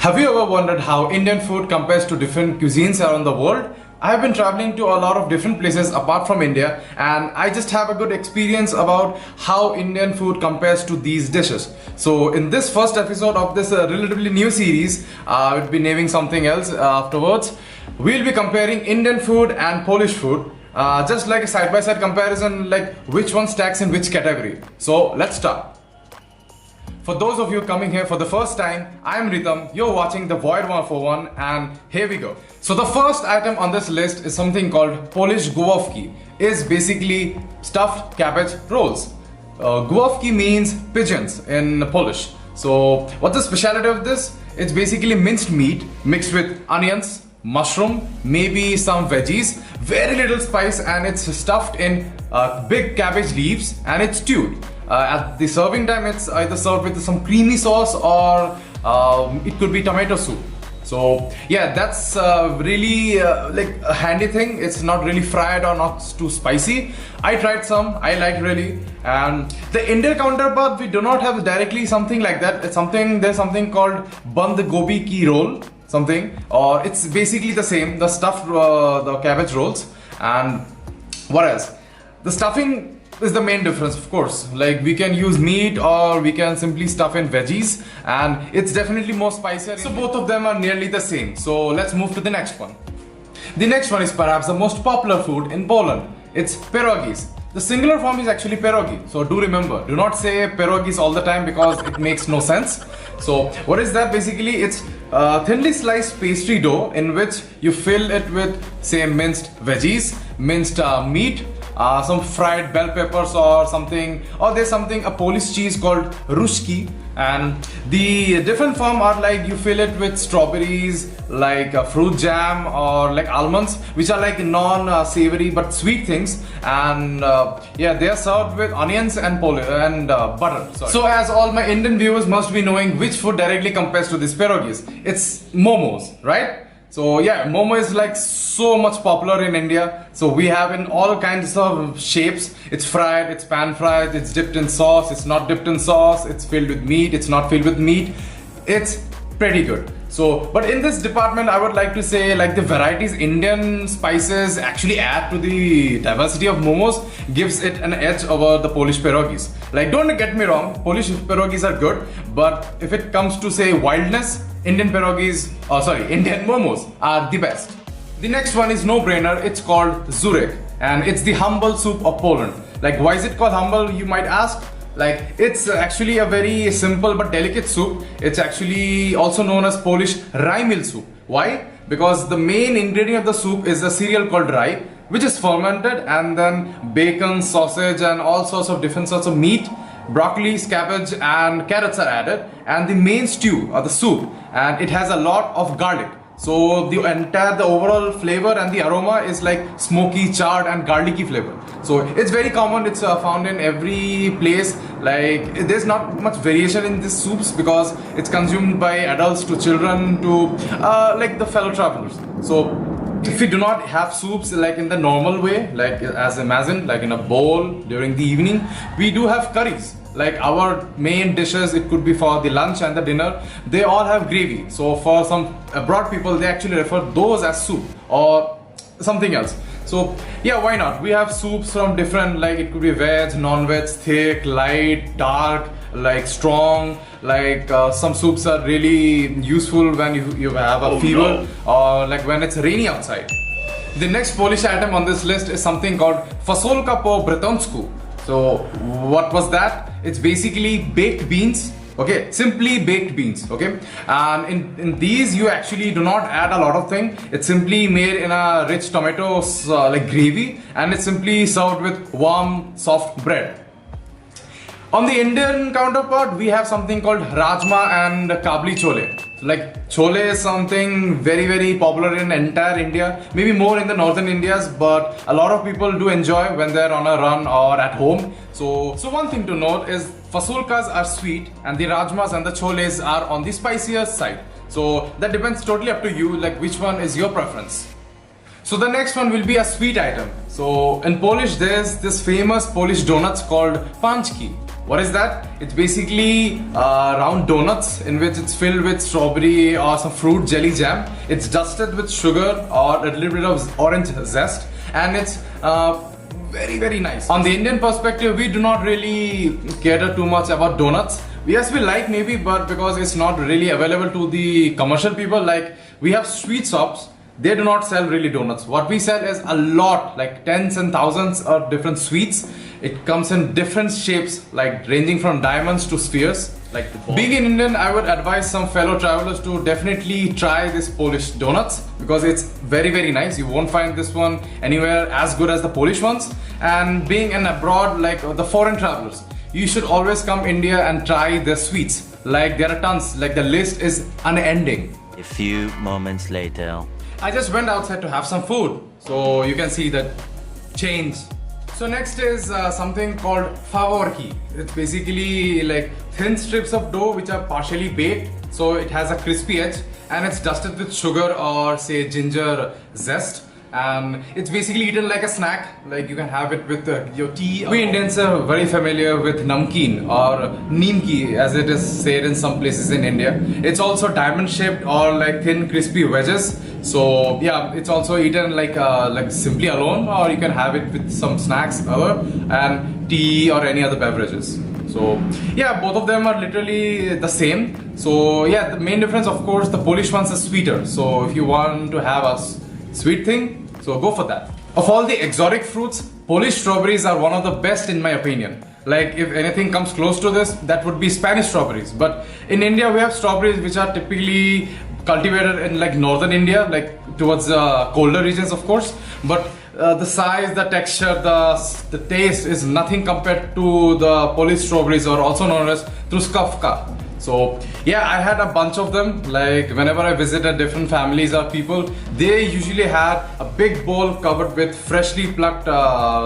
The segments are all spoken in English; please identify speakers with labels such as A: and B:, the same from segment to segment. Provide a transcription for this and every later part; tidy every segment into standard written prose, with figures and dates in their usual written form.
A: Have you ever wondered how Indian food compares to different cuisines around the world? I have been traveling to a lot of different places apart from India, and I just have a good experience about how Indian food compares to these dishes. So in this first episode of this relatively new series, I will be naming something else afterwards. We'll be comparing Indian food and Polish food, just like a side-by-side comparison, like which one stacks in which category. So let's start. For those of you coming here for the first time, I am Ritam, you're watching The Void 141, and here we go. So the first item on this list is something called Polish główki. It's basically stuffed cabbage rolls. Główki means pigeons in Polish. So what's the specialty of this? It's basically minced meat mixed with onions, mushroom, maybe some veggies, very little spice, and it's stuffed in big cabbage leaves and it's stewed. At the serving time, it's either served with some creamy sauce or it could be tomato soup. So yeah, that's really like a handy thing. It's not really fried or not too spicy. I tried some, I liked really. And the Indian counterpart, we do not have directly something like that. It's something, there's something called band gobi ki roll, something, or it's basically the same, the stuffed the cabbage rolls. And what else? The stuffing is the main difference, of course. Like we can use meat or we can simply stuff in veggies, and it's definitely more spicier. So both of them are nearly the same. So let's move to the next one. The next one is perhaps the most popular food in Poland. It's pierogies. The singular form is actually pierogi. So do remember, do not say pierogies all the time because it makes no sense. So what is that? Basically, it's thinly sliced pastry dough in which you fill it with, say, minced veggies, minced meat, some fried bell peppers or something, or there's something, a Polish cheese called ruski. And the different form are like you fill it with strawberries, like fruit jam, or like almonds, which are like non-savory but sweet things. And yeah, they are served with onions and butter. Sorry. So as all my Indian viewers must be knowing which food directly compares to these pierogies, it's momos, right? So yeah, momo is like so much popular in India. So we have in all kinds of shapes. It's fried, it's pan fried, it's dipped in sauce, it's not dipped in sauce, it's filled with meat, it's not filled with meat. It's pretty good. So, but in this department, I would like to say like the varieties Indian spices actually add to the diversity of momos gives it an edge over the Polish pierogies. Like don't get me wrong, Polish pierogies are good, but if it comes to say wildness, Indian pierogies, Indian momos are the best. The next one is no-brainer. It's called żurek, and it's the humble soup of Poland. Like why is it called humble, you might ask? Like it's actually a very simple but delicate soup. It's actually also known as Polish rye meal soup. Why? Because the main ingredient of the soup is a cereal called rye, which is fermented, and then bacon, sausage, and all sorts of different sorts of meat, broccoli, cabbage, and carrots are added, and the main stew or the soup, and it has a lot of garlic. So the overall flavor and the aroma is like smoky, charred, and garlicky flavor. So it's very common. It's found in every place. Like there's not much variation in these soups because it's consumed by adults to children to like the fellow travelers. So if we do not have soups like in the normal way, like as imagined, like in a bowl during the evening, we do have curries. Like our main dishes, it could be for the lunch and the dinner, they all have gravy. So for some abroad people, they actually refer those as soup or something else. So yeah, why not? We have soups from different, like it could be veg, non-veg, thick, light, dark, like strong. Like some soups are really useful when you have a fever, or like when it's rainy outside. The next Polish item on this list is something called fasolka po bretonsku. So what was that? It's basically baked beans. Okay, simply baked beans. Okay, and in these you actually do not add a lot of things. It's simply made in a rich tomato like gravy, and it's simply served with warm soft bread. On the Indian counterpart, we have something called rajma and kabli chole. So like chole is something very, very popular in entire India, maybe more in the northern Indias, but a lot of people do enjoy when they're on a run or at home. So one thing to note is fasolkas are sweet and the rajmas and the choles are on the spicier side. So that depends totally up to you, like which one is your preference. So the next one will be a sweet item. So in Polish, there's this famous Polish donuts called pączki. What is that? It's basically round donuts in which it's filled with strawberry or some fruit jelly jam. It's dusted with sugar or a little bit of orange zest, and it's very nice. On the Indian perspective, we do not really cater too much about donuts. Yes, we like maybe, but because it's not really available to the commercial people, like we have sweet shops, they do not sell really donuts. What we sell is a lot, like tens and thousands of different sweets. It comes in different shapes, like ranging from diamonds to spheres. Like being an Indian, I would advise some fellow travelers to definitely try this Polish donuts because it's very nice. You won't find this one anywhere as good as the Polish ones. And being an abroad, like the foreign travelers, you should always come India and try the sweets. Like there are tons, like the list is unending.
B: A few moments later.
A: I just went outside to have some food, so you can see that change. So next is something called favorki. It's basically like thin strips of dough which are partially baked, so it has a crispy edge, and it's dusted with sugar or say ginger zest. And it's basically eaten like a snack, like you can have it with your tea. We Indians are very familiar with namkeen or neemki as it is said in some places in India. It's also diamond shaped or like thin crispy wedges. So yeah, it's also eaten like simply alone, or you can have it with some snacks and tea or any other beverages. So yeah, both of them are literally the same. So yeah, the main difference, of course, the Polish ones are sweeter. So if you want to have a sweet thing, so go for that. Of all the exotic fruits, Polish strawberries are one of the best in my opinion. Like if anything comes close to this, that would be Spanish strawberries. But in India, we have strawberries which are typically cultivated in like northern India, like towards the colder regions, of course. But the size, the texture, the taste is nothing compared to the Polish strawberries, or also known as truskawka. So yeah, I had a bunch of them. Like whenever I visited different families or people, they usually had a big bowl covered with freshly plucked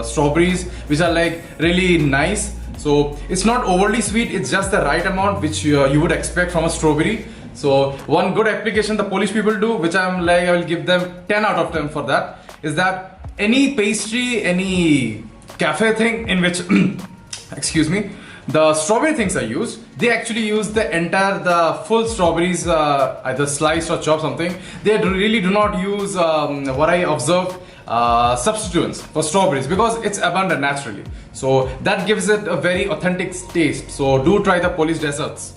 A: strawberries, which are like really nice. So it's not overly sweet, it's just the right amount which you would expect from a strawberry. So one good application the Polish people do, which I will give them 10 out of 10 for that, is that any pastry, any cafe thing in which excuse me, the strawberry things are used, they actually use the full strawberries, either sliced or chopped something. They really do not use what I observe, substituents for strawberries, because it's abundant naturally. So that gives it a very authentic taste. So do try the Polish desserts.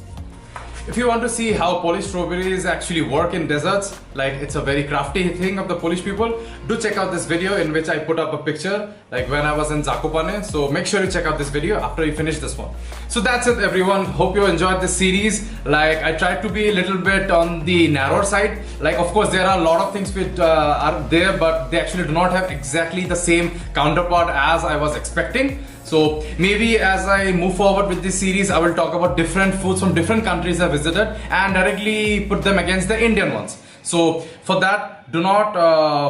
A: If you want to see how Polish strawberries actually work in desserts, like it's a very crafty thing of the Polish people, do check out this video in which I put up a picture like when I was in Zakopane. So make sure you check out this video after you finish this one. So that's it everyone, hope you enjoyed this series. Like I tried to be a little bit on the narrower side. Like of course there are a lot of things which are there, but they actually do not have exactly the same counterpart as I was expecting. So maybe as I move forward with this series, I will talk about different foods from different countries I visited and directly put them against the Indian ones. So for that, do not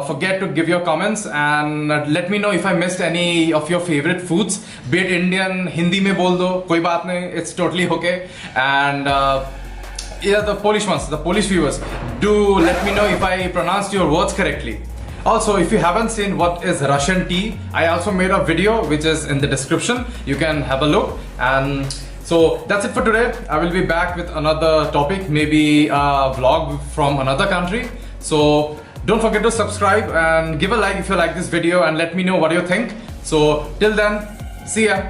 A: forget to give your comments and let me know if I missed any of your favorite foods. Be it Indian, Hindi mein bol do, koi baat nahi, it's totally okay. And yeah, the Polish ones, the Polish viewers, do let me know if I pronounced your words correctly. Also, if you haven't seen what is Russian tea, I also made a video which is in the description. You can have a look. And so that's it for today. I will be back with another topic, maybe a vlog from another country. So don't forget to subscribe and give a like if you like this video, and let me know what you think. So till then, see ya.